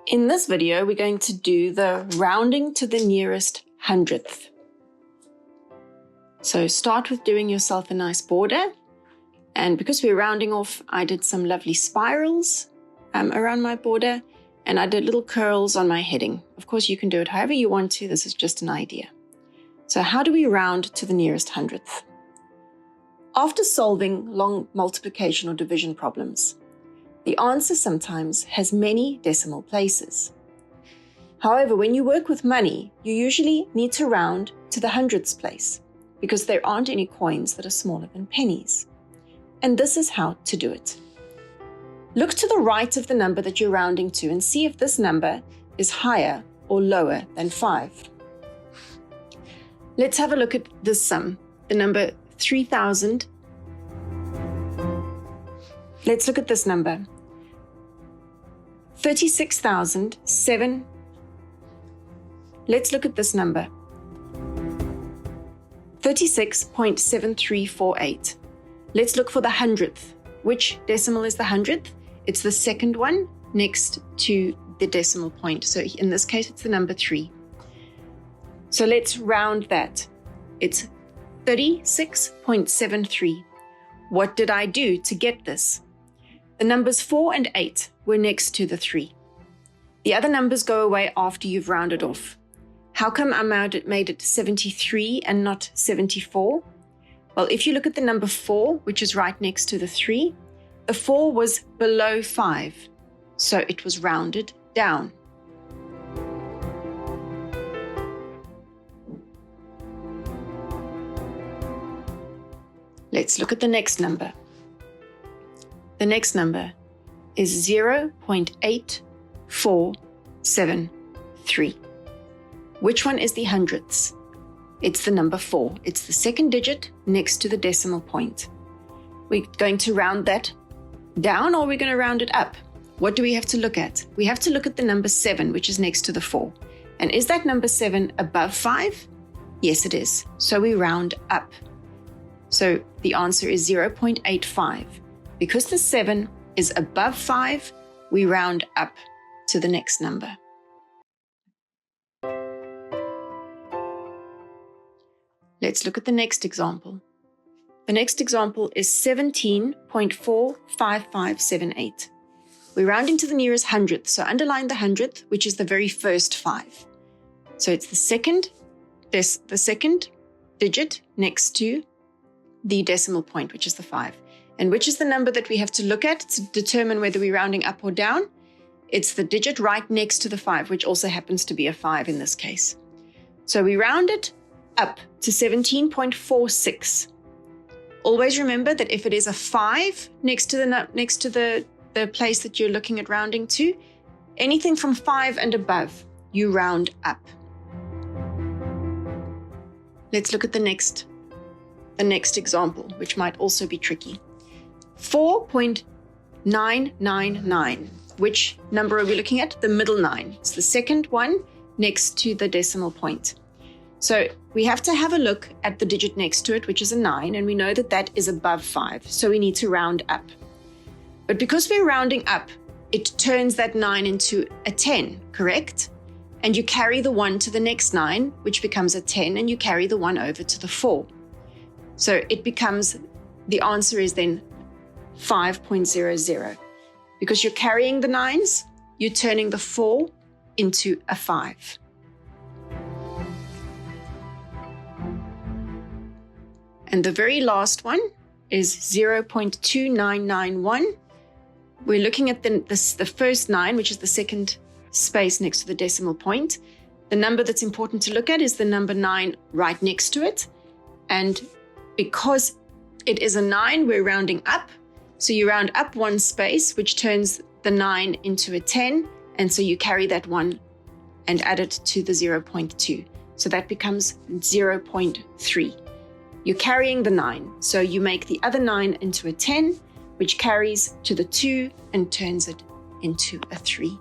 In this video, we're going to do the rounding to the nearest hundredth. So start with doing yourself a nice border. And because we're rounding off, I did some lovely spirals around my border, and I did little curls on my heading. Of course, you can do it however you want to. This is just an idea. So how do we round to the nearest hundredth? After solving long multiplication or division problems, the answer sometimes has many decimal places. However, when you work with money, you usually need to round to the hundredths place because there aren't any coins that are smaller than pennies. And this is how to do it. Look to the right of the number that you're rounding to and see if this number is higher or lower than 5. Let's have a look at this sum, the number 3,000. Let's look at this number. 36,007. Let's look at this number. 36.7348. Let's look for the hundredth. Which decimal is the hundredth? It's the second one next to the decimal point. So in this case, it's the number 3. So let's round that. It's 36.73. What did I do to get this? The numbers 4 and 8 were next to the 3. The other numbers go away after you've rounded off. How come I made it 73 and not 74? Well, if you look at the number 4, which is right next to the 3, the 4 was below 5, so it was rounded down. Let's look at the next number. The next number is 0.8473. Which one is the hundredths? It's the number 4. It's the second digit next to the decimal point. We're going to round that down or we're going to round it up. What do we have to look at? We have to look at the number 7, which is next to the 4. And is that number 7 above 5? Yes, it is. So we round up. So the answer is 0.85. Because the 7 is above 5, we round up to the next number. Let's look at the next example. The next example is 17.45578. We're rounding to the nearest hundredth, so underline the hundredth, which is the very first 5. So it's the second digit next to the decimal point, which is the 5. And which is the number that we have to look at to determine whether we're rounding up or down? It's the digit right next to the 5, which also happens to be a 5 in this case. So we round it up to 17.46. Always remember that if it is a 5 next to the place that you're looking at rounding to, anything from 5 and above, you round up. Let's look at the next example, which might also be tricky. 4.999. Which number are we looking at? The middle 9. It's the second one next to the decimal point. So we have to have a look at the digit next to it, which is a 9, and we know that that is above 5, so we need to round up. But because we're rounding up, it turns that 9 into a 10, correct? And you carry the 1 to the next 9, which becomes a 10, and you carry the 1 over to the 4. So it becomes, the answer is then 5.00. Because you're carrying the 9s, you're turning the 4 into a 5. And the very last one is 0.2991. We're looking at the first 9, which is the second space next to the decimal point. The number that's important to look at is the number 9 right next to it. And because it is a 9, we're rounding up. So you round up one space, which turns the 9 into a 10. And so you carry that 1 and add it to the 0.2. So that becomes 0.3. You're carrying the 9. So you make the other 9 into a 10, which carries to the 2 and turns it into a 3.